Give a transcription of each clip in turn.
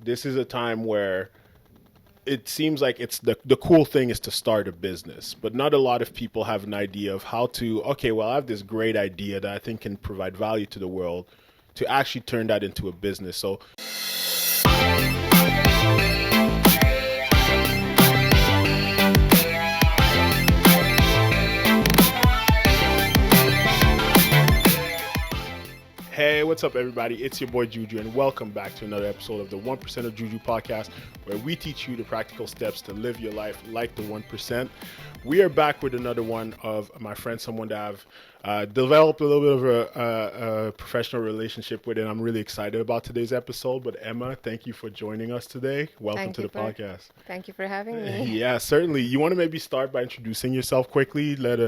this is a time where it seems like it's the cool thing is to start a business, but not a lot of people have an idea of how to, okay, well, I have this great idea that I think can provide value to the world, to actually turn that into a business. So hey, what's up, everybody? It's your boy Juju, and welcome back to another episode of the 1% of Juju podcast, where we teach you the practical steps to live your life like the 1%. We are back with another one of my friend, someone that I've developed a little bit of a professional relationship with, and I'm really excited about today's episode. But Emma, thank you for joining us today. Welcome to the podcast. Thank you for having me. Yeah, certainly. You want to maybe start by introducing yourself quickly, let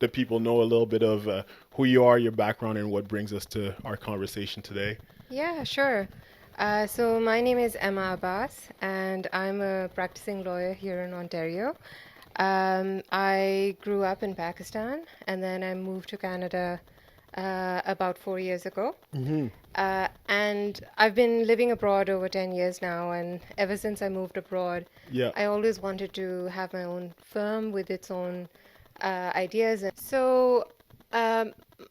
the people know a little bit of who you are, your background, and what brings us to our conversation today. Yeah, sure. So my name is Emma Abbas, and I'm a practicing lawyer here in Ontario. I grew up in Pakistan, and then I moved to Canada about 4 years ago. And I've been living abroad over 10 years now, and ever since I moved abroad, I always wanted to have my own firm with its own ideas. And so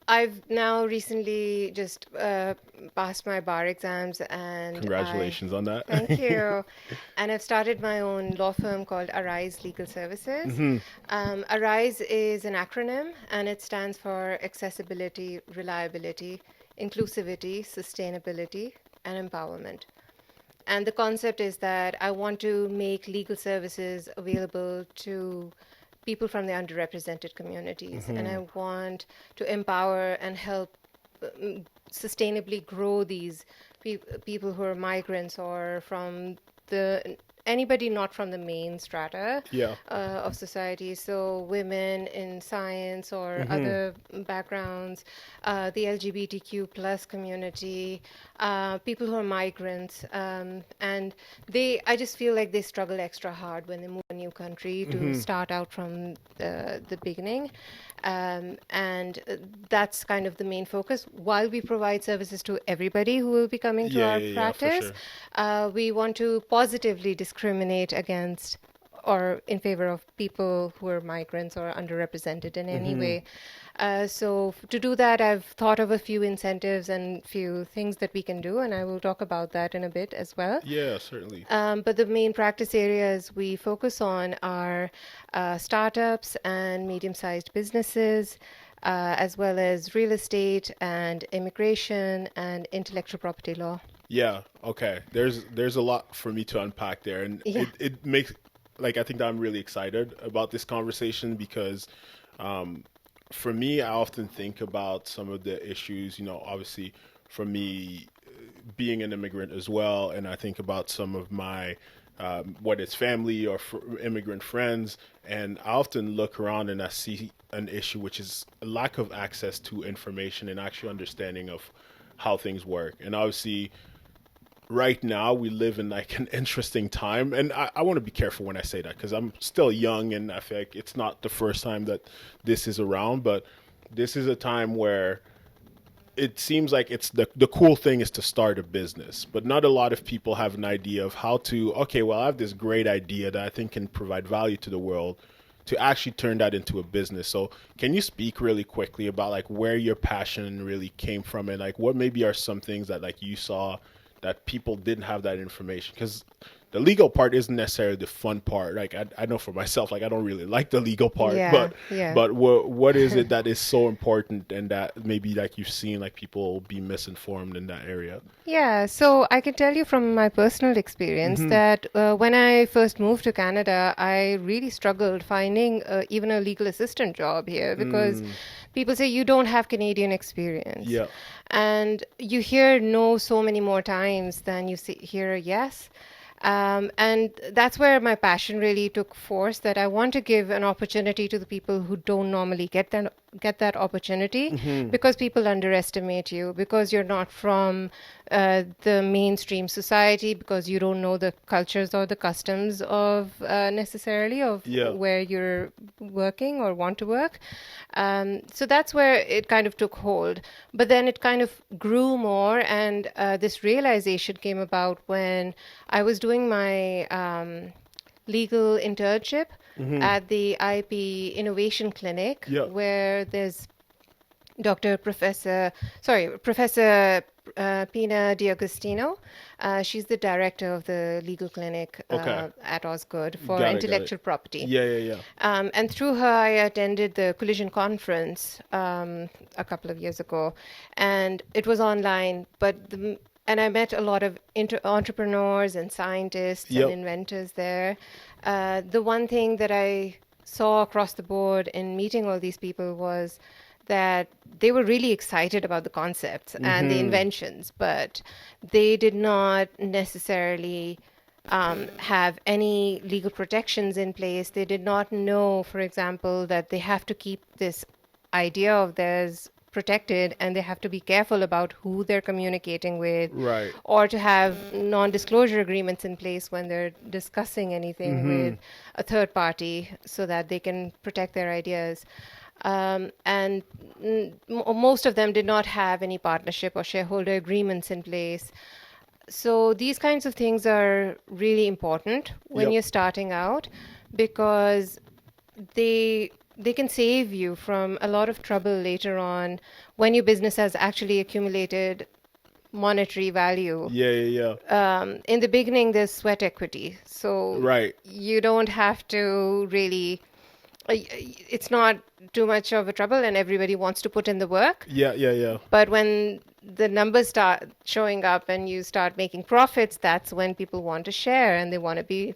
I've now recently just passed my bar exams, and Congratulations on that. Thank you. And I've started my own law firm called Arise Legal Services. Arise is an acronym, and it stands for accessibility, reliability, inclusivity, sustainability, and empowerment. And the concept is that I want to make legal services available to people from the underrepresented communities. And I want to empower and help sustainably grow these people who are migrants or from anybody not from the main strata of society. So women in science or other backgrounds, the LGBTQ plus community, people who are migrants. And I just feel like they struggle extra hard when they move to a new country to start out from the beginning. And that's kind of the main focus. While we provide services to everybody who will be coming to our practice, we want to positively discriminate against or in favor of people who are migrants or underrepresented in any way. So to do that, I've thought of a few incentives and few things that we can do, and I will talk about that in a bit as well. Yeah, certainly. But the main practice areas we focus on are startups and medium-sized businesses, as well as real estate and immigration and intellectual property law. Yeah, okay. There's a lot for me to unpack there, and it makes, like, I think that I'm really excited about this conversation because for me, I often think about some of the issues, obviously for me being an immigrant as well, and I think about some of my whether it's family or immigrant friends, and I often look around and I see an issue, which is a lack of access to information and actual understanding of how things work. And obviously right now we live in like an interesting time, and I want to be careful when I say that because I'm still young and I feel like it's not the first time that this is around, but this is a time where it seems like it's the cool thing is to start a business, but not a lot of people have an idea of how to, okay, well, I have this great idea that I think can provide value to the world, to actually turn that into a business. So can you speak really quickly about like where your passion really came from, and like what maybe are some things that like you saw that people didn't have that information? Because the legal part isn't necessarily the fun part. Like I know for myself, like I don't really like the legal part, but what is it that is so important and that maybe like you've seen like people be misinformed in that area? Yeah, so I can tell you from my personal experience that when I first moved to Canada, I really struggled finding even a legal assistant job here because people say you don't have Canadian experience. Yeah. And you hear no so many more times than you hear yes. And that's where my passion really took force, that I want to give an opportunity to the people who don't normally get that opportunity, because people underestimate you, because you're not from the mainstream society, because you don't know the cultures or the customs of necessarily of Yeah. where you're working or want to work. So that's where it kind of took hold. But then it kind of grew more, and this realization came about when I was doing my legal internship at the IP Innovation Clinic, Yeah. where there's Professor Pina D'Agostino. She's the director of the legal clinic Okay. at Osgood for Got it. Got it. intellectual property. Yeah. Yeah. Yeah. And through her, I attended the Collision Conference a couple of years ago, and it was online. And I met a lot of entrepreneurs and scientists and Yep. inventors there. The one thing that I saw across the board in meeting all these people was that they were really excited about the concepts and the inventions, but they did not necessarily have any legal protections in place. They did not know, for example, that they have to keep this idea of theirs protected, and they have to be careful about who they're communicating with, Right. or to have non-disclosure agreements in place when they're discussing anything with a third party, so that they can protect their ideas. And most of them did not have any partnership or shareholder agreements in place. So these kinds of things are really important when Yep. you're starting out, because they can save you from a lot of trouble later on when your business has actually accumulated monetary value. Yeah. Yeah. Yeah. In the beginning, there's sweat equity, so Right. you don't have to really. It's not too much of a trouble, and everybody wants to put in the work. Yeah. Yeah. Yeah. But when the numbers start showing up and you start making profits, that's when people want to share, and they want to be,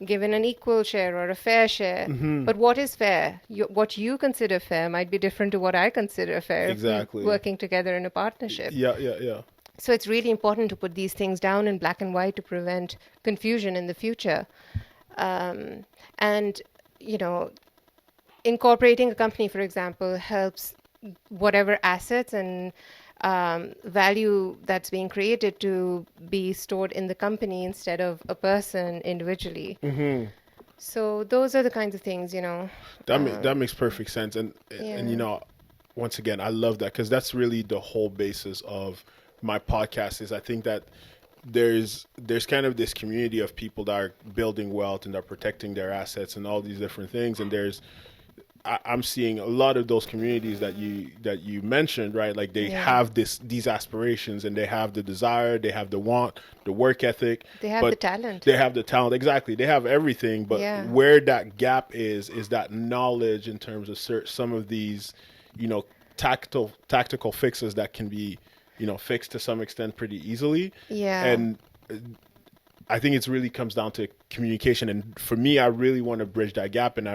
given an equal share or a fair share. But what is fair? What you consider fair might be different to what I consider fair if Exactly. we're working together in a partnership. Yeah. Yeah. Yeah. So it's really important to put these things down in black and white to prevent confusion in the future. And, incorporating a company, for example, helps whatever assets and value that's being created to be stored in the company instead of a person individually. So those are the kinds of things, That makes perfect sense, and Yeah. once again, I love that, because that's really the whole basis of my podcast. Is I think that there's kind of this community of people that are building wealth and are protecting their assets and all these different things, and I'm seeing a lot of those communities that you mentioned, right? Like they Yeah. have these aspirations, and they have the desire, they have the want, the work ethic. They have but the talent. They have the talent, exactly. They have everything, but Yeah. where that gap is that knowledge in terms of some of these, tactical fixes that can be, fixed to some extent pretty easily. Yeah. And I think it really comes down to communication. And for me, I really want to bridge that gap, and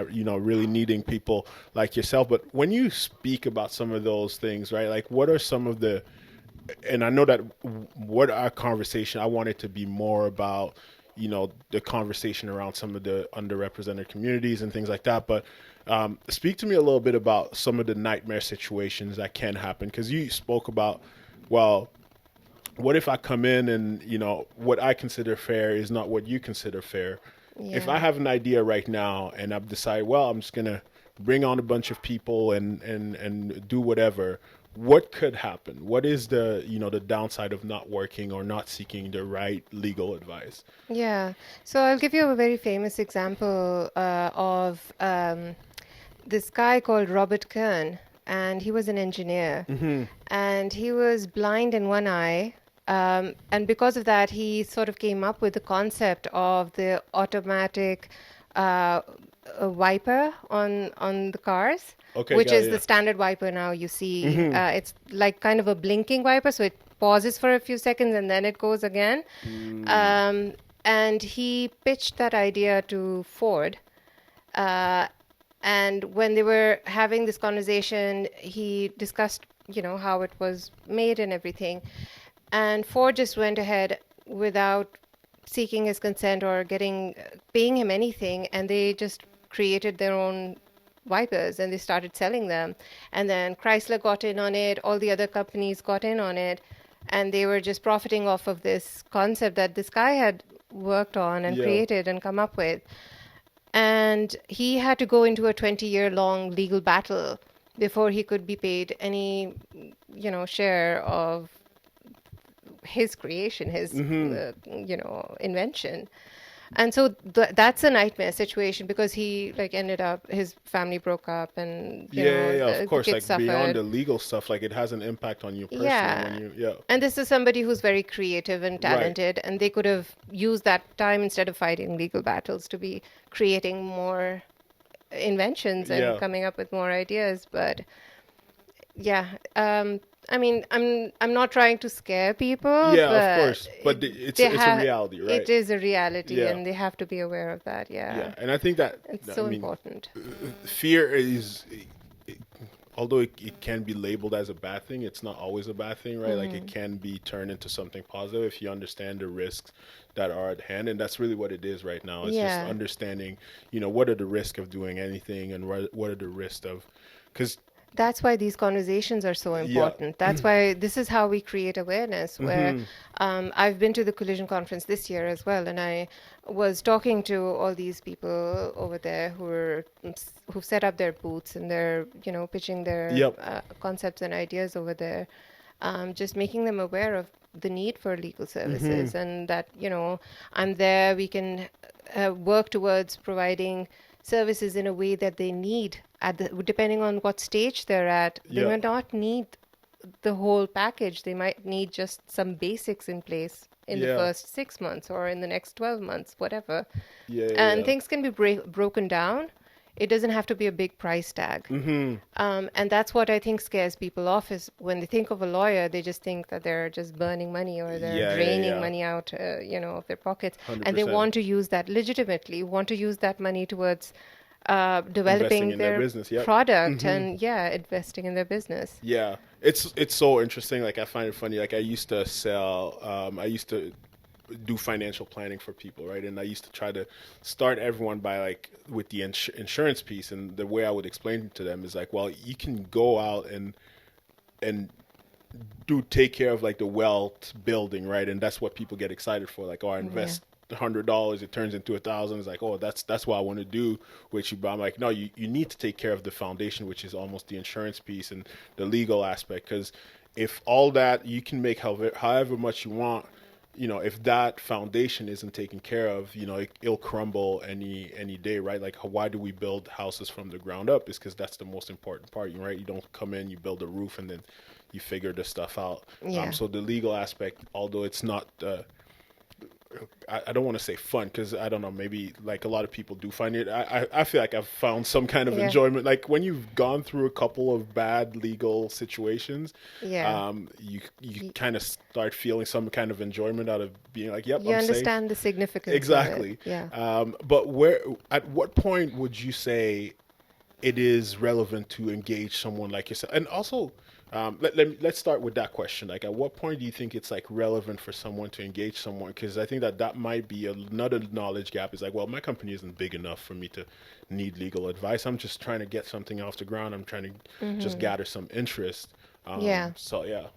really needing people like yourself. But when you speak about some of those things, right, like what are some of and I know that what our conversation, I want it to be more about, the conversation around some of the underrepresented communities and things like that. But speak to me a little bit about some of the nightmare situations that can happen. Because you spoke about, well, what if I come in and, what I consider fair is not what you consider fair? If Yeah. I have an idea right now and I've decided, well, I'm just going to bring on a bunch of people and do whatever, what could happen? What is the, the downside of not working or not seeking the right legal advice? Yeah. So I'll give you a very famous example of this guy called Robert Kern, and he was an engineer, and he was blind in one eye. And because of that, he sort of came up with the concept of the automatic wiper on the cars, Okay, which got it, is yeah. the standard wiper now you see. It's like kind of a blinking wiper, so it pauses for a few seconds and then it goes again. And he pitched that idea to Ford. And when they were having this conversation, he discussed, how it was made and everything. And Ford just went ahead without seeking his consent or paying him anything, and they just created their own wipers and they started selling them. And then Chrysler got in on it, all the other companies got in on it, and they were just profiting off of this concept that this guy had worked on and Yeah. created and come up with. And he had to go into a 20-year-long legal battle before he could be paid any, share of his creation, his, invention. And so that's a nightmare situation because he ended up, his family broke up and, Yeah. Of the course, kids like beyond suffered. the legal stuff, like it has an impact on you personally Yeah. when you, yeah. And this is somebody who's very creative and Right. talented, and they could have used that time instead of fighting legal battles to be creating more inventions and Yeah. coming up with more ideas. But yeah, I mean, I'm not trying to scare people, Yeah, of but course. But they it's a have reality, it right? is a reality, Yeah. and they have to be aware of that. Yeah. Yeah, And I think that, it's I so mean, important. fear is, although it can be labeled as a bad thing, it's not always a bad thing, right? Like it can be turned into something positive if you understand the risks that are at hand. And that's really what it is right now. It's just Yeah. understanding, what are the risks of doing anything and what are the risks of, because, That's why these conversations are so yeah. important. That's why this is how we create awareness. Where I've been to the Collision Conference this year as well, and I was talking to all these people over there who've set up their booths and they're pitching their Yep. concepts and ideas over there, just making them aware of the need for legal services and that I'm there. We can work towards providing services in a way that they need depending on what stage they're at. They Yeah. might not need the whole package. They might need just some basics in place in the Yeah. first 6 months or in the next 12 months, whatever. Yeah. And Yeah. things can be broken down. It doesn't have to be a big price tag. And that's what I think scares people off is when they think of a lawyer, they just think that they're just burning money or they're Yeah. draining Yeah. money out, of their pockets. And they 100%. want to use that legitimately, want to use that money towards Investing developing in their their business. Yep. product and, investing in their business. Yeah, it's so interesting. Like I find it funny. Like I used to do financial planning for people, right? And I used to try to start everyone by like with the insurance piece. And the way I would explain to them is like, well, you can go out and do take care of like the wealth building, right? And that's what people get excited for. Like, oh, I Yeah. invest $100, it turns into 1,000. It's like, oh, that's what I want to do with you. But I'm like, no, you need to take care of the foundation, which is almost the insurance piece and the legal aspect. Because if all that you can make however much you want, if that foundation isn't taken care of, it'll crumble any day, right? Like, why do we build houses from the ground up? Is because that's the most important part, right? You don't come in, you build a roof, and then you figure the stuff out. Yeah. So the legal aspect, although it's not I don't want to say fun because I don't know, maybe like a lot of people do find it. I feel like I've found some kind of Yeah. enjoyment. Like when you've gone through a couple of bad legal situations, Yeah. you kind of start feeling some kind of enjoyment out of being like, yep, You I'm safe. understand the significance Exactly. of it. Yeah. But at what point would you say it is relevant to engage someone like yourself? And also, let's start with that question. Like, at what point do you think it's like relevant for someone to engage someone? Because I think that might be another knowledge gap. Is like, well, my company isn't big enough for me to need legal advice. I'm just trying to get something off the ground. I'm trying to just gather some interest. Yeah. So yeah.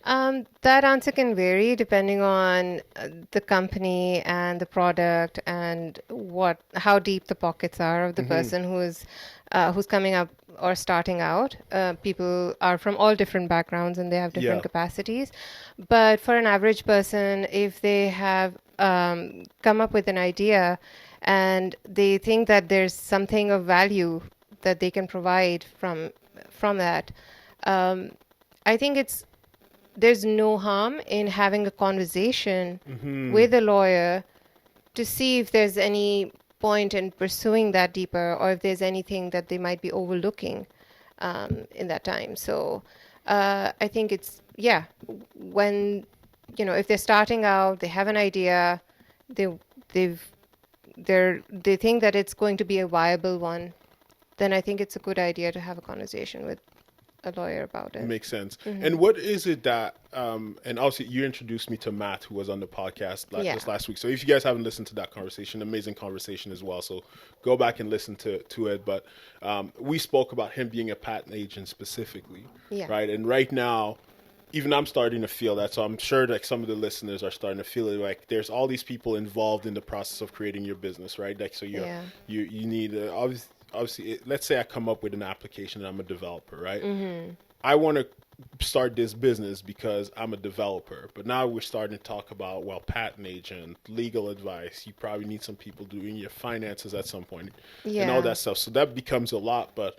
That answer can vary depending on the company and the product and how deep the pockets are of the person who's coming up or starting out. People are from all different backgrounds and they have different Yeah. capacities. But for an average person, if they have come up with an idea and they think that there's something of value that they can provide from that, I think there's no harm in having a conversation with a lawyer to see if there's any point in pursuing that deeper or if there's anything that they might be overlooking in that time. So I think when if they're starting out, they have an idea, they think that it's going to be a viable one, then I think it's a good idea to have a conversation with a lawyer about it. Makes sense. And what is it that, and obviously you introduced me to Matt, who was on the podcast Yeah. this last week. So if you guys haven't listened to that conversation, amazing conversation as well. So go back and listen to it. But we spoke about him being a patent agent specifically, Yeah. right? And right now, even I'm starting to feel that. So I'm sure like some of the listeners are starting to feel it. Like there's all these people involved in the process of creating your business, right? Like so Yeah. you need obviously, let's say I come up with an application and I'm a developer, right? I want to start this business because I'm a developer. But now we're starting to talk about, well, patent agent, legal advice. You probably need some people doing your finances at some point and all Yeah. that stuff. So that becomes a lot. But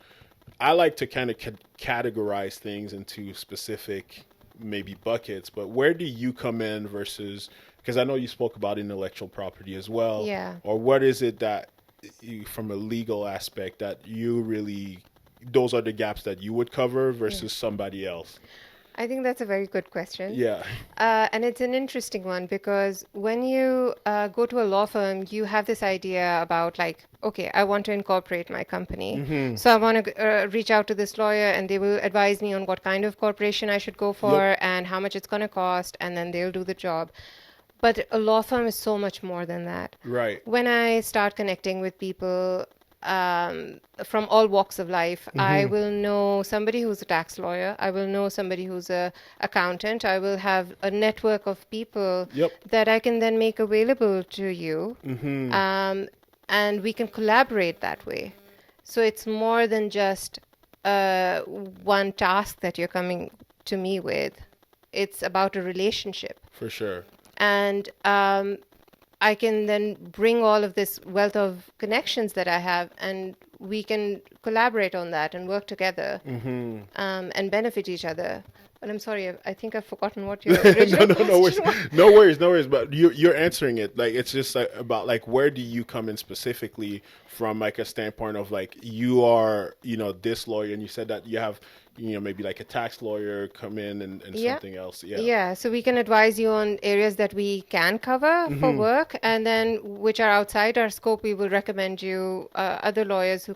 I like to kind of categorize things into specific maybe buckets. But where do you come in versus, because I know you spoke about intellectual property as well. Yeah. Or what is it that from a legal aspect that you really, those are the gaps that you would cover versus somebody else? I think that's a very good question. Yeah. And it's an interesting one because when you go to a law firm, you have this idea about like, okay, I want to incorporate my company. So I want to reach out to this lawyer and they will advise me on what kind of corporation I should go for and how much it's going to cost, and then they'll do the job. But a law firm is so much more than that. Right. When I start connecting with people from all walks of life, I will know somebody who's a tax lawyer. I will know somebody who's a accountant. I will have a network of people that I can then make available to you, and we can collaborate that way. So it's more than just one task that you're coming to me with. It's about a relationship. For sure. And I can then bring all of this wealth of connections that I have, and we can collaborate on that and work together and benefit each other. But I'm sorry, I think I've forgotten what your original no worries. question was. No worries. But you're answering it. Like it's just like, about like where do you come in specifically from like a standpoint of like you are this lawyer, and you said that you have maybe like a tax lawyer come in and something else. Yeah, so we can advise you on areas that we can cover for work, and then which are outside our scope, we will recommend you other lawyers who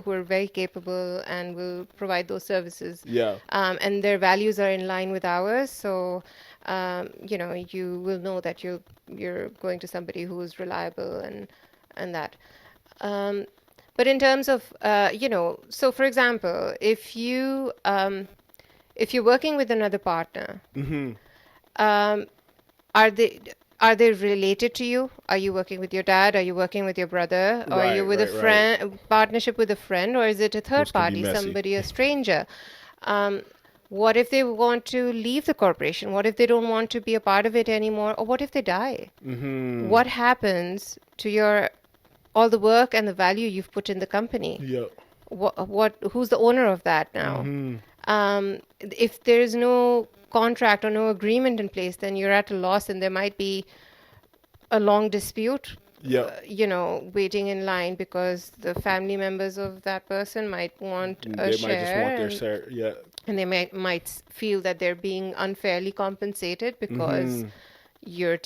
are very capable and will provide those services. Yeah. And their values are in line with ours, so you will know that you're going to somebody who is reliable and that. But in terms of, so for example, if you're working with another partner, are they related to you? Are you working with your dad? Are you working with your brother? Or are you with a friend, partnership with a friend, or is it a third party, somebody, a stranger? What if they want to leave the corporation? What if they don't want to be a part of it anymore? Or what if they die? What happens to all the work and the value you've put in the company? Yeah. Who's the owner of that now? If there is no contract or no agreement in place, then you're at a loss, and there might be a long dispute. Waiting in line because the family members of that person might want a they share. might just want their share. Yeah. And they might feel that they're being unfairly compensated because you're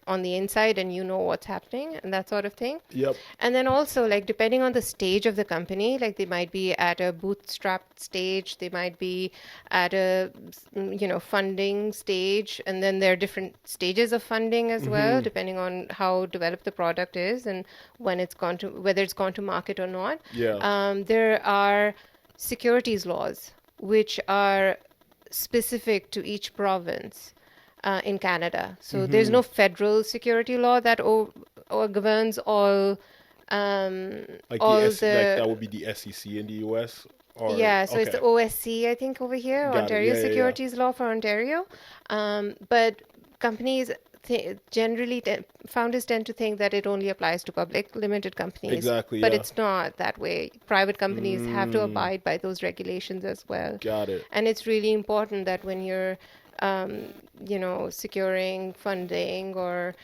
on the inside and you know what's happening and that sort of thing. Yep. And then also, like, depending on the stage of the company, like they might be at a bootstrapped stage, they might be at a funding stage, and then there are different stages of funding as well, depending on how developed the product is and whether it's gone to market or not. There are securities laws which are specific to each province in Canada. So there's no federal security law that governs all that would be the SEC in the US. It's the OSC, I think, over here, Ontario Securities Law for Ontario. But companies founders tend to think that it only applies to public limited companies. Exactly. But it's not that way. Private companies have to abide by those regulations as well. Got it. And it's really important that when you're securing funding or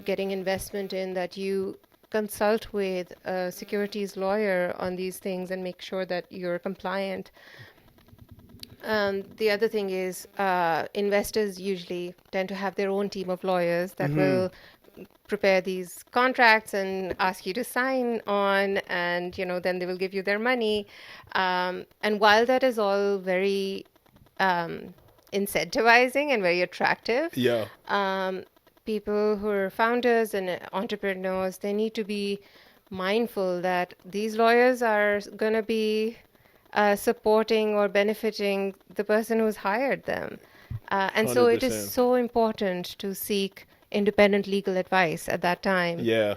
getting investment in, that you consult with a securities lawyer on these things and make sure that you're compliant. The other thing is investors usually tend to have their own team of lawyers that will prepare these contracts and ask you to sign on, and then they will give you their money. And while that is all very um, incentivizing and very attractive, Yeah, um, people who are founders and entrepreneurs, they need to be mindful that these lawyers are going to be supporting or benefiting the person who's hired them. And so it is 100%. so important to seek independent legal advice at that time. Yeah.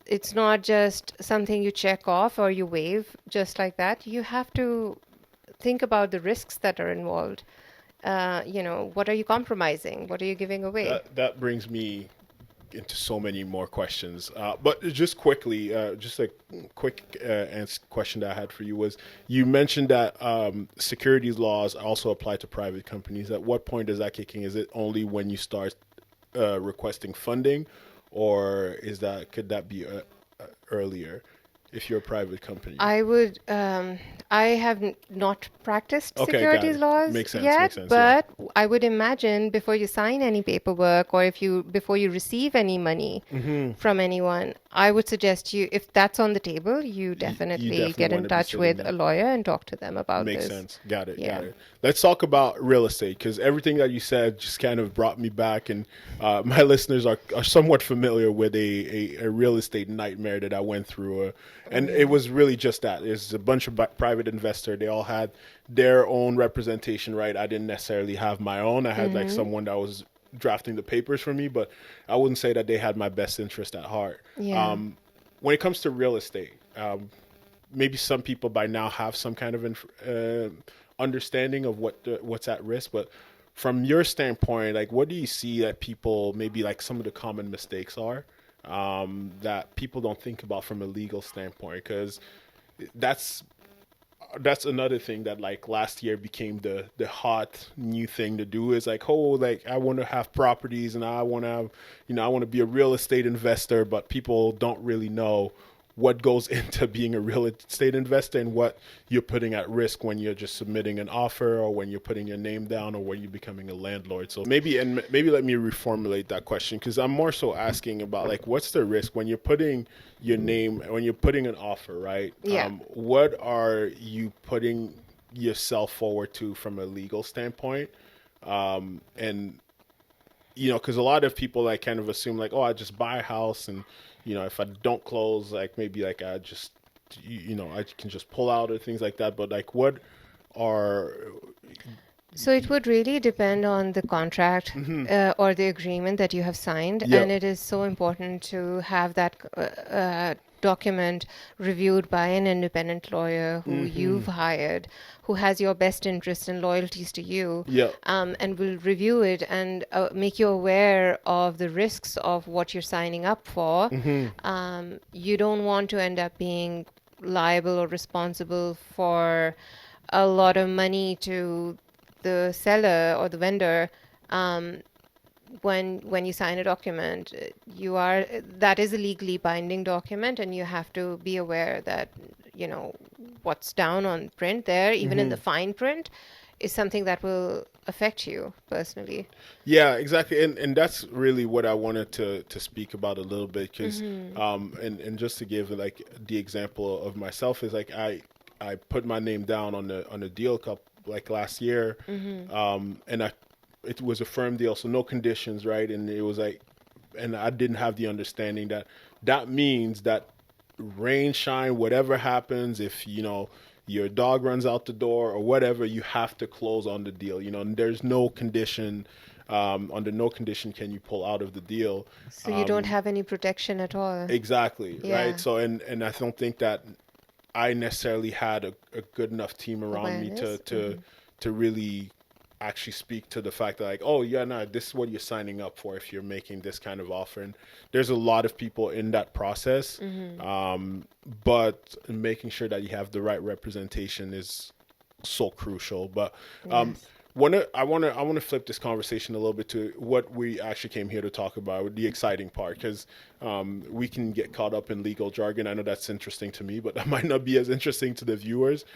It's not just something you check off or you waive just like that. You have to think about the risks that are involved. What are you compromising? What are you giving away? That brings me into so many more questions. But just quickly, just a quick question that I had for you was, you mentioned that securities laws also apply to private companies. At what point does that kick in? Is it only when you start requesting funding, or could that be earlier if you're a private company? I have not practiced Okay, got securities it. laws Makes sense. yet, Makes sense. Yeah. but I would imagine before you sign any paperwork or before you receive any money from anyone, I would suggest you, if that's on the table, you You definitely definitely get want in to be touch sitting with a there. lawyer and talk to them about Makes this. sense. Got it. Yeah. Got it. Let's talk about real estate, because everything that you said just kind of brought me back, and my listeners are somewhat familiar with a real estate nightmare that I went through, and it was really just that. There's a bunch of private investor. They all had their own representation, right? I didn't necessarily have my own. I had like someone that was drafting the papers for me, but I wouldn't say that they had my best interest at heart. Yeah. When it comes to real estate, maybe some people by now have some kind of understanding of what's at risk, but from your standpoint, like, what do you see that people, maybe like some of the common mistakes are, that people don't think about from a legal standpoint? Because that's that's another thing that like last year became the hot new thing to do, is like, oh, like I want to have properties and I want to have, I want to be a real estate investor, but people don't really know what goes into being a real estate investor and what you're putting at risk when you're just submitting an offer, or when you're putting your name down, or when you're becoming a landlord. So maybe let me reformulate that question, because I'm more so asking about like, what's the risk when you're putting your name, when you're putting an offer, right? Yeah. What are you putting yourself forward to from a legal standpoint? And because a lot of people like kind of assume like, oh, I just buy a house, and if I don't close, like maybe like I just, I can just pull out, or things like that. But like, what are So it would really depend on the contract or the agreement that you have signed, yeah. and it is so important to have that document reviewed by an independent lawyer who you've hired, who has your best interest and loyalties to you, Yeah. and will review it and make you aware of the risks of what you're signing up for. You don't want to end up being liable or responsible for a lot of money to the seller or the vendor. When you sign a document, that is a legally binding document, and you have to be aware that what's down on print there, even in the fine print, is something that will affect you personally. Yeah, exactly, and that's really what I wanted to speak about a little bit, because and just to give like the example of myself, is like I put my name down on the deal like last year, and it was a firm deal, so no conditions, right? And it was like, and I didn't have the understanding that means that rain, shine, whatever happens, if your dog runs out the door or whatever, you have to close on the deal. And there's no condition. Under no condition can you pull out of the deal. So you don't have any protection at all. Exactly, right? Yeah. So and I don't think that I necessarily had a good enough team around me Awareness. to really actually speak to the fact that like, oh yeah, no, this is what you're signing up for if you're making this kind of offer. And there's a lot of people in that process, but making sure that you have the right representation is so crucial. But Yes. I want to flip this conversation a little bit to what we actually came here to talk about, the exciting part, because we can get caught up in legal jargon. I know that's interesting to me, but that might not be as interesting to the viewers.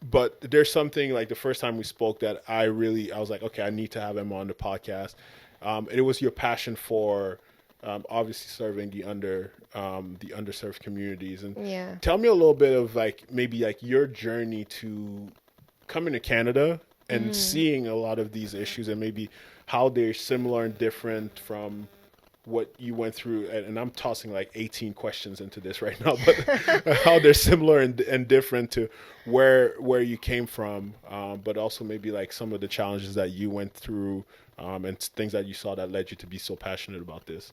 But there's something like the first time we spoke that I was like, okay, I need to have Emma on the podcast. And it was your passion for obviously serving the underserved communities. And Yeah. tell me a little bit of like maybe like your journey to coming to Canada and seeing a lot of these issues and maybe how they're similar and different from what you went through. And I'm tossing like 18 questions into this right now, but how they're similar and different to where you came from, but also maybe like some of the challenges that you went through, and things that you saw that led you to be so passionate about this.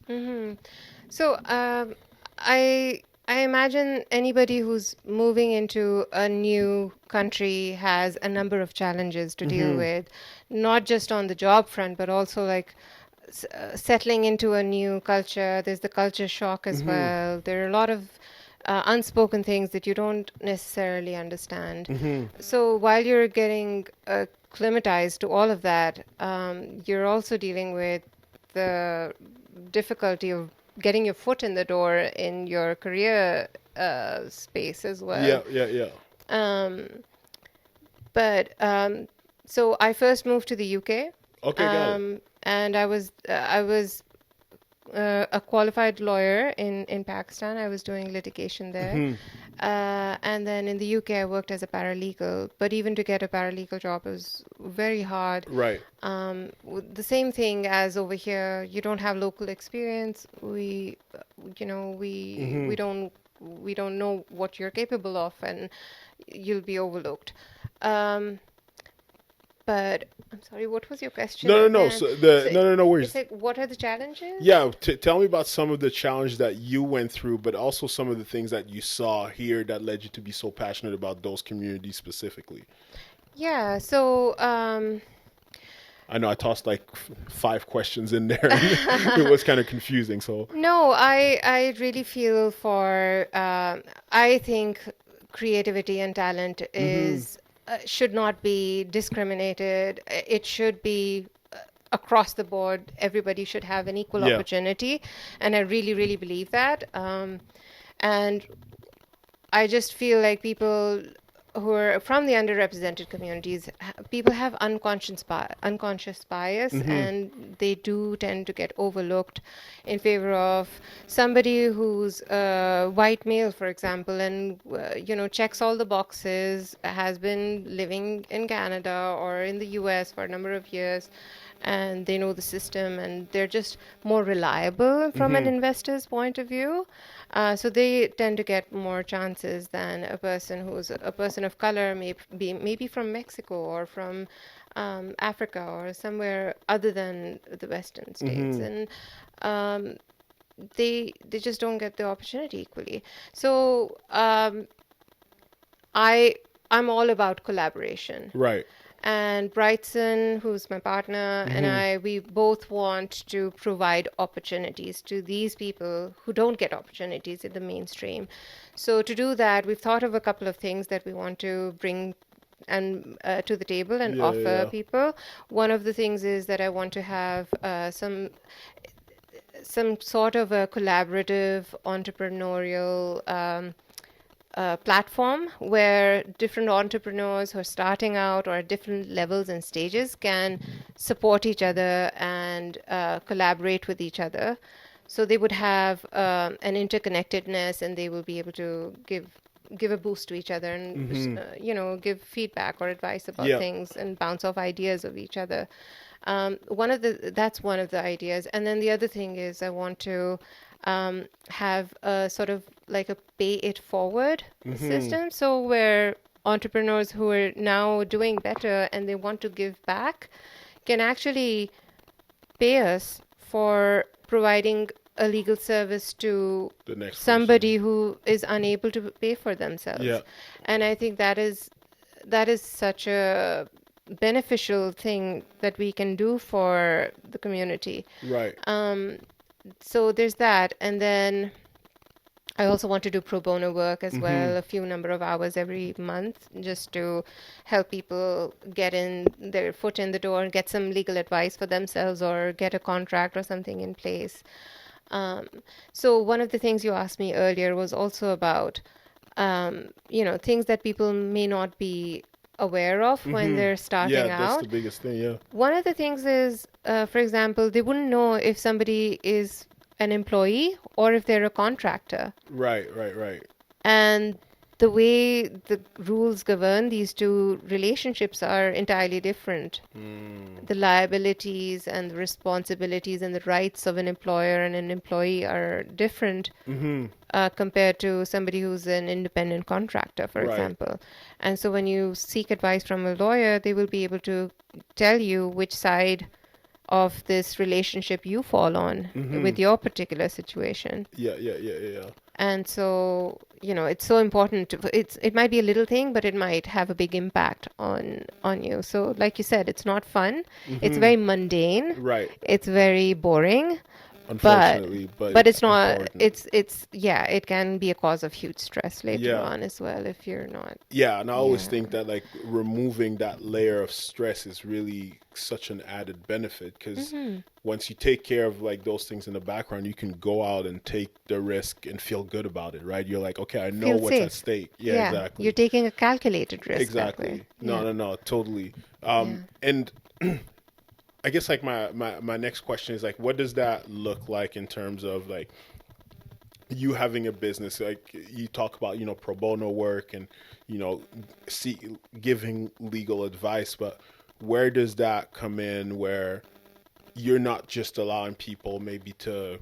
So I imagine anybody who's moving into a new country has a number of challenges to deal with, not just on the job front, but also like settling into a new culture. There's the culture shock as well. There are a lot of unspoken things that you don't necessarily understand. So while you're getting acclimatized to all of that, you're also dealing with the difficulty of getting your foot in the door in your career space as well. Yeah. Um, but so I first moved to the UK, Okay, got it. and I was a qualified lawyer in Pakistan. I was doing litigation there. And then in the UK, I worked as a paralegal. But even to get a paralegal job was very hard. Right. The same thing as over here. You don't have local experience. We don't know what you're capable of, and you'll be overlooked. Um, but I'm sorry, what was your question No. again? So So no worries. it's like, what are the challenges? Yeah, tell me about some of the challenge that you went through, but also some of the things that you saw here that led you to be so passionate about those communities specifically. Yeah, so I know I tossed like 5 questions in there, and it was kind of confusing. So no, I really feel for I think creativity and talent is should not be discriminated. It should be across the board. Everybody should have an equal yeah, opportunity, and I really, really believe that. And I just feel like people who are from the underrepresented communities, people have unconscious bias, and they do tend to get overlooked in favor of somebody who's a white male, for example, and checks all the boxes, has been living in Canada or in the US for a number of years, and they know the system, and they're just more reliable from an investor's point of view. So they tend to get more chances than a person who's a person of color, maybe from Mexico or from Africa or somewhere other than the Western states, and they just don't get the opportunity equally. So I'm all about collaboration. right. And Brightson, who's my partner, and we both want to provide opportunities to these people who don't get opportunities in the mainstream. So to do that, we've thought of a couple of things that we want to bring and to the table and offer Yeah. people. One of the things is that I want to have some sort of a collaborative entrepreneurial platform where different entrepreneurs who are starting out or at different levels and stages can support each other and collaborate with each other. So they would have an interconnectedness, and they will be able to give a boost to each other and give feedback or advice about Yeah. things and bounce off ideas of each other. That's one of the ideas, and then the other thing is I want to have a sort of like a pay it forward system. So where entrepreneurs who are now doing better and they want to give back can actually pay us for providing a legal service to The next somebody who is unable to pay for themselves. Yeah. And I think that is such a beneficial thing that we can do for the community. Right. So there's that, and then I also want to do pro bono work as well, a few number of hours every month, just to help people get in their foot in the door and get some legal advice for themselves or get a contract or something in place. So one of the things you asked me earlier was also about things that people may not be aware of when they're starting Yeah, that's out. the biggest thing. Yeah. One of the things is, for example, they wouldn't know if somebody is an employee or if they're a contractor. Right, right, right. And the way the rules govern these two relationships are entirely different. Mm, The liabilities and the responsibilities and the rights of an employer and an employee are different mm-hmm. compared to somebody who's an independent contractor, for Right. example. And so when you seek advice from a lawyer, they will be able to tell you which side of this relationship you fall on Mm-hmm. with your particular situation. Yeah, yeah, yeah, yeah, yeah. And so, it's so important it might be a little thing, but it might have a big impact on you. So like you said, it's not fun. It's Mm-hmm. very mundane. Right. It's very boring, but Unfortunately, but but it's it's not important. it's yeah, it can be a cause of huge stress later Yeah. on as well if you're not. Yeah, and I always Yeah. think that like removing that layer of stress is really such an added benefit because Hmm. once you take care of like those things in the background, you can go out and take the risk and feel good about it, right? You're like, okay, I know Feel what's at safe. stake. Yeah, Yeah, you're exactly. taking a calculated risk that way. Exactly. No, Yeah. no, no, totally. Yeah. And I guess like my next question is like, what does that look like in terms of like you having a business? Like you talk about, pro bono work and, see, giving legal advice, but where does that come in where you're not just allowing people maybe to,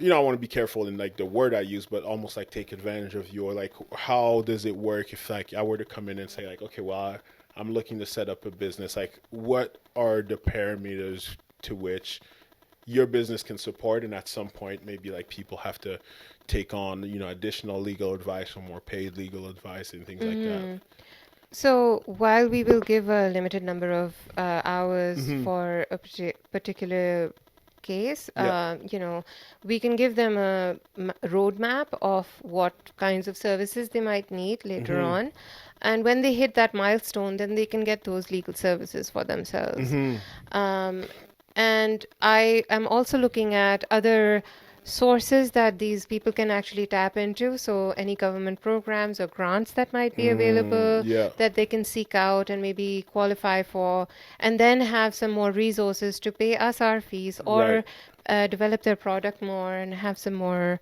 I want to be careful in like the word I use, but almost like take advantage of you, or like how does it work if like I were to come in and say like, okay, well, I'm looking to set up a business. Like, what are the parameters to which your business can support, and at some point maybe like people have to take on additional legal advice or more paid legal advice and things like that. Hmm. So while we will give a limited number of hours Mm-hmm. for a particular case, Yeah. we can give them a roadmap of what kinds of services they might need later Mm-hmm. on. And when they hit that milestone, then they can get those legal services for themselves. Mm-hmm. Um, and I am also looking at other sources that these people can actually tap into. So, any government programs or grants that might be available Yeah. that they can seek out and maybe qualify for, and then have some more resources to pay us our fees Right. or develop their product more and have some more,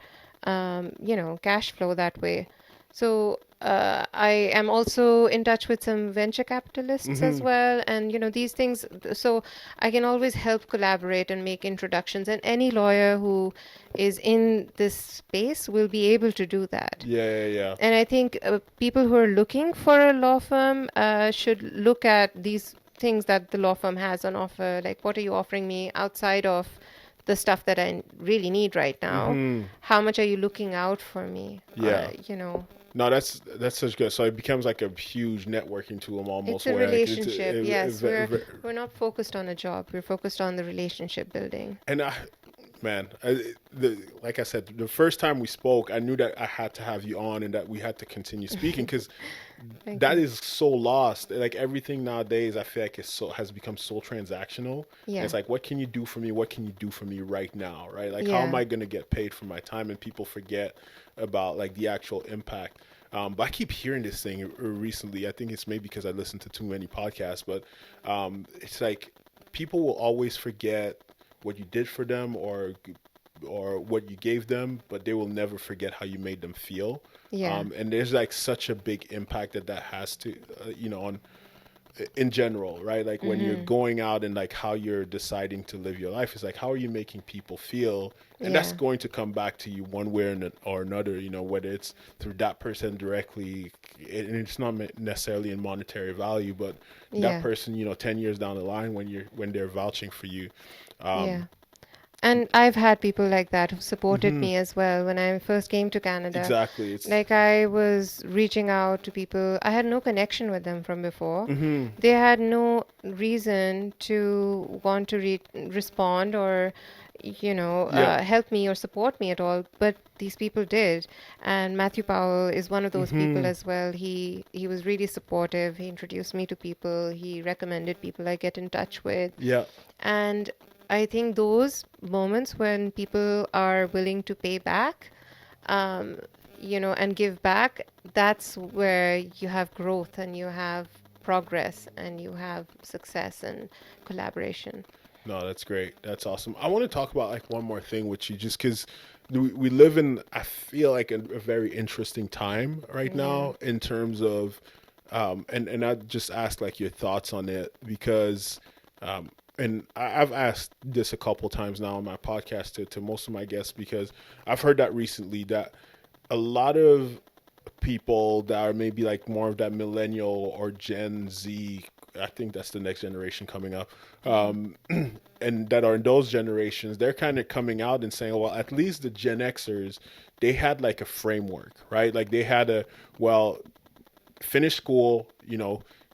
cash flow that way. So I am also in touch with some venture capitalists as Mm-hmm. well, and these things. So I can always help collaborate and make introductions, and any lawyer who is in this space will be able to do that. Yeah, yeah, yeah. And I think people who are looking for a law firm should look at these things that the law firm has on offer. Like, what are you offering me outside of the stuff that I really need right now? Mm-hmm. How much are you looking out for me? Yeah. You know, No, that's such good. So it becomes like a huge networking tool it's almost, a where like it's relationship. Yes, we're not focused on a job. We're focused on the relationship building. and man, like I said, the first time we spoke, I knew that I had to have you on and that we had to continue speaking because Thank that you. is so lost. Like everything nowadays, I feel like has become so transactional. And Yeah. it's like, what can you do for me? What can you do for me right now? Right? Like, how am Yeah. I going to get paid for my time? And people forget about like the actual impact. But I keep hearing this thing recently. I think it's maybe because I listen to too many podcasts, but it's like people will always forget what you did for them or what you gave them, but they will never forget how you made them feel. Yeah. And there's like such a big impact that has to, on in general, right? Like when you're Mm-hmm. going out and like how you're deciding to live your life is like how are you making people feel, and that's Yeah. going to come back to you one way or another. Whether it's through that person directly, and it's not necessarily in monetary value, but that Yeah. person, 10 years down the line when they're vouching for you. Yeah. And I've had people like that who supported Hmm. me as well when I first came to Canada. Exactly. It's. Like, I was reaching out to people. I had no connection with them from before. Hmm. They had no reason to want to respond or, Yeah. help me or support me at all. But these people did. And Matthew Powell is one of those people Hmm. as well. He was really supportive. He introduced me to people. He recommended people I get in touch with. Yeah. And I think those moments when people are willing to pay back, um, and give back, that's where you have growth and you have progress and you have success and collaboration. No, that's great. That's awesome. I want to talk about like one more thing with you, just because we live in, I feel like a very interesting time right Yeah. now in terms of, and I just ask like your thoughts on it because, and I've asked this a couple times now on my podcast to most of my guests because I've heard that recently that a lot of people that are maybe like more of that millennial or Gen Z. I think that's the next generation coming up, Mhm. and that are in those generations. They're kind of coming out and saying, well, at least the Gen Xers, they had like a framework, right? Like they had a well, finish school,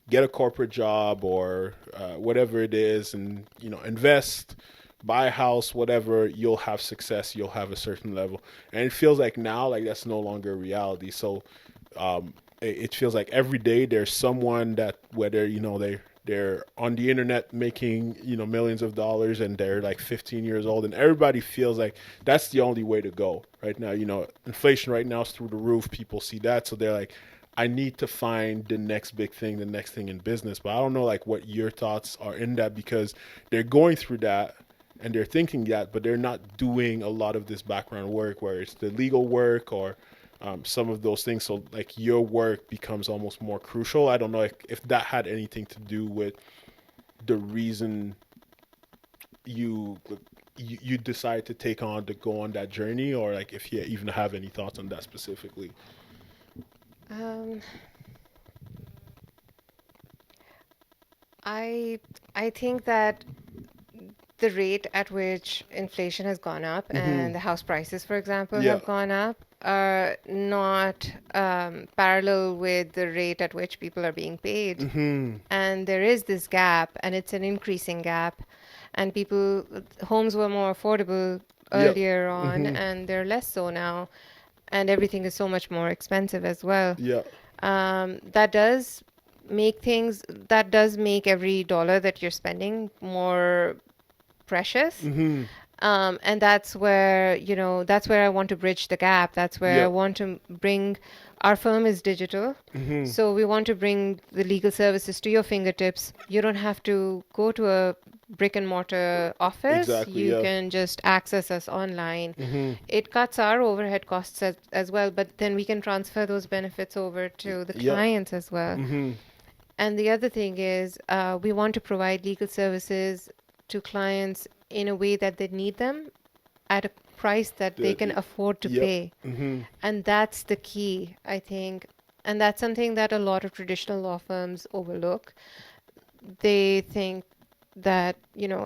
get a corporate job or whatever it is, and invest, buy a house, whatever. You'll have success. You'll have a certain level, and it feels like now like that's no longer a reality. So it feels like every day there's someone that whether they're on the internet making millions of dollars and they're like 15 years old and everybody feels like that's the only way to go right now. Inflation right now is through the roof. People see that, so they're like, I need to find the next big thing, the next thing in business. But I don't know like what your thoughts are in that because they're going through that and they're thinking that, but they're not doing a lot of this background work where it's the legal work or some of those things. So like your work becomes almost more crucial. I don't know if that had anything to do with the reason you you decide to take on to go on that journey, or like if you even have any thoughts on that specifically. Um, I I think that the rate at which inflation has gone up Mm-hmm. and the house prices, for example, Yeah. have gone up are not parallel with the rate at which people are being paid. Mm-hmm. And there is this gap, and it's an increasing gap. And homes were more affordable Yep. earlier on, Mm-hmm. and they're less so now. And everything is so much more expensive as well. Yeah. That does that does make every dollar that you're spending more precious. Mm-hmm. And that's where I want to bridge the gap. That's where I Yep. want to bring, our firm is digital. Mm-hmm. So we want to bring the legal services to your fingertips. You don't have to go to a brick and mortar office. Exactly. You Yeah. can just access us online. Mm-hmm. It cuts our overhead costs as well, but then we can transfer those benefits over to the Yep. clients as well. Mm-hmm. And the other thing is, we want to provide legal services to clients in a way that they need them at a price that they can afford to Yep. pay. Mm-hmm. And that's the key, I think. And that's something that a lot of traditional law firms overlook. They think that,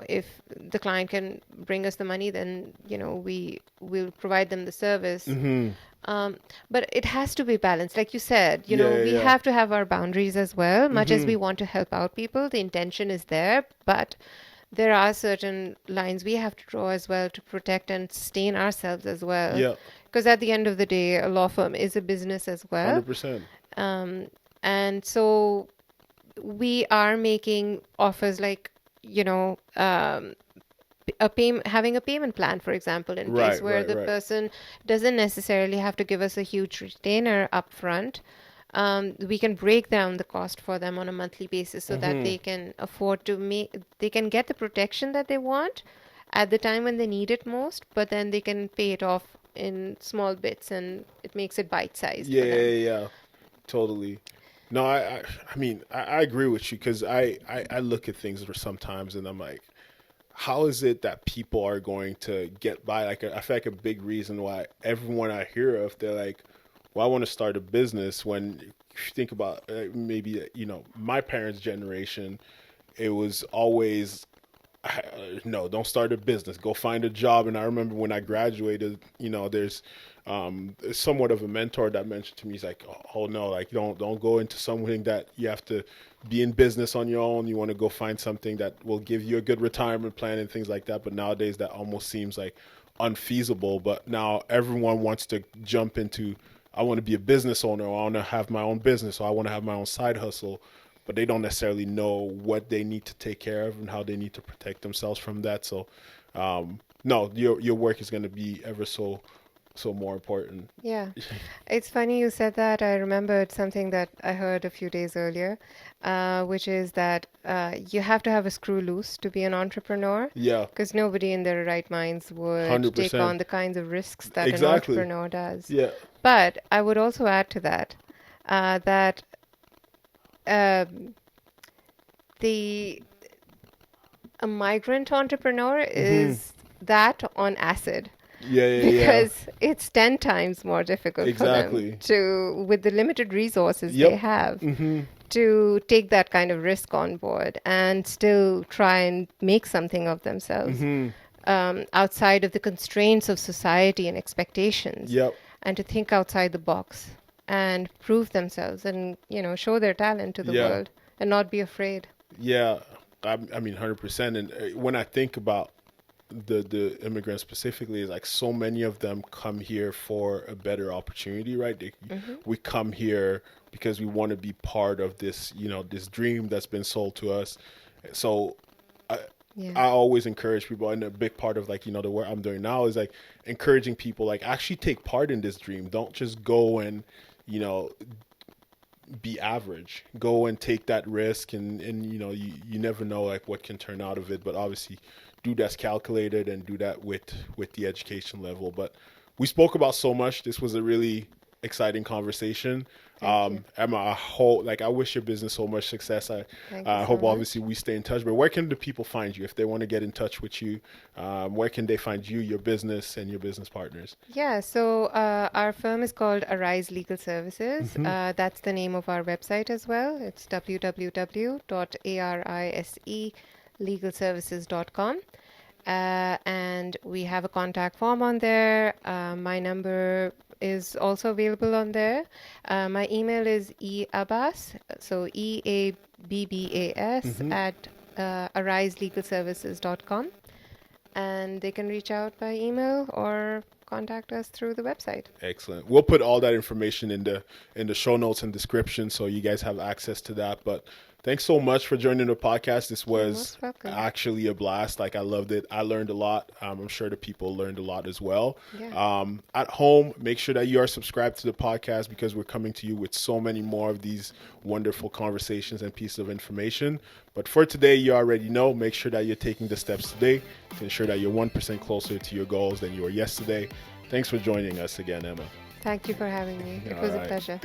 if the client can bring us the money, then, we will provide them the service. Mm-hmm. Um, but it has to be balanced. Like you said, Yeah. we Yeah. have to have our boundaries as well. Much as Mm-hmm. we want to help out people, the intention is there, but there are certain lines we have to draw as well to protect and sustain ourselves as well. Yeah. Because at the end of the day, a law firm is a business as well. 100%. Um, and so we are making offers like, having a payment plan, for example, in place Right. where Right. the Right. person doesn't necessarily have to give us a huge retainer upfront. We can break down the cost for them on a monthly basis so that Mm-hmm. they can afford to they can get the protection that they want at the time when they need it most, but then they can pay it off in small bits and it makes it bite-sized Yeah. for Yeah. them. Yeah. Totally. No, I mean, I agree with you because I look at things sometimes and I'm like, how is it that people are going to get by? Like, I feel like a big reason why everyone I hear of, they're like, well, I want to start a business. When if you think about maybe, my parents' generation, it was always no, don't start a business. Go find a job. And I remember when I graduated, there's somewhat of a mentor that mentioned to me, he's like, oh no, like don't go into something that you have to be in business on your own. You want to go find something that will give you a good retirement plan and things like that. But nowadays that almost seems like unfeasible. But now everyone wants to jump into, I want to be a business owner, or I want to have my own business, or I want to have my own side hustle, but they don't necessarily know what they need to take care of and how they need to protect themselves from that. So, no, your work is going to be ever so so more important. Yeah. It's funny you said that. I remembered something that I heard a few days earlier, which is that you have to have a screw loose to be an entrepreneur, Yeah, because nobody in their right minds would take 100%. on the kinds of risks that an Exactly. entrepreneur does. Yeah. But I would also add to that that um, the a migrant entrepreneur Hmm. is that on acid. Yeah, yeah, yeah. Because it's 10 times more difficult for them Exactly. to, with the limited resources they Yep. have, Hmm. to take that kind of risk on board and still try and make something of themselves Hmm. outside of the constraints of society and expectations, Yep. and to think outside the box and prove themselves and, show their talent to the Yeah. world and not be afraid. Yeah. I mean, 100%. And when I think about the immigrants specifically, is like so many of them come here for a better opportunity, right? Hmm. We come here because we want to be part of this, this dream that's been sold to us. So I, Yeah. I always encourage people, and a big part of like, the work I'm doing now is like encouraging people, like actually take part in this dream. Don't just go and, you know, be average. Go and take that risk, and you never know like what can turn out of it. But obviously, do that's calculated and do that with the education level. But we spoke about so much. This was a really exciting conversation. Thank you. Emma, I wish your business so much success. Thank you I so hope much. obviously we stay in touch. But where can the people find you if they want to get in touch with you? Where can they find you, your business, and your business partners? Yeah, so our firm is called Arise Legal Services. Hmm. That's the name of our website as well. It's www.ariseLegalServices.com. And we have a contact form on there. My number is also available on there. My email is eabbas, so EABBAS Hmm. at ariselegalservices.com, and they can reach out by email or contact us through the website. Excellent. We'll put all that information in the show notes and description so you guys have access to that. But thanks so much for joining the podcast. This You're was most welcome. actually a blast. Like I loved it. I learned a lot. I'm sure the people learned a lot as well. Yeah. At home, make sure that you are subscribed to the podcast because we're coming to you with so many more of these wonderful conversations and pieces of information. But for today, you already know, make sure that you're taking the steps today to ensure that you're 1% closer to your goals than you were yesterday. Thanks for joining us again, Emma. Thank you for having me. It All was a right. pleasure.